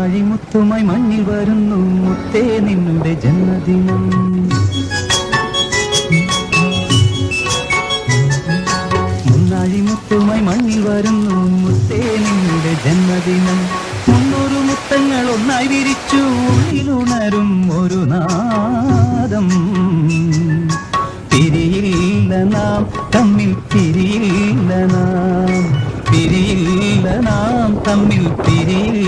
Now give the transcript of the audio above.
മുത്തുമായി മണ്ണിൽ വരുന്നു മുത്തേ നിന്നുടെ ജന്മദിനം. മുത്തുമായി മണ്ണിൽ വരുന്നു മുത്തേ നിന്നുടെ ജന്മദിനം. 300 മുത്തങ്ങൾ ഒന്നായി വിരിച്ചു ഉള്ളിലുണരും ഒരു നാദം. പിരിയില്ല നാം തമ്മിൽ പിരിയില്ല നാം, പിരിയില്ല നാം തമ്മിൽ പിരിയില്ല.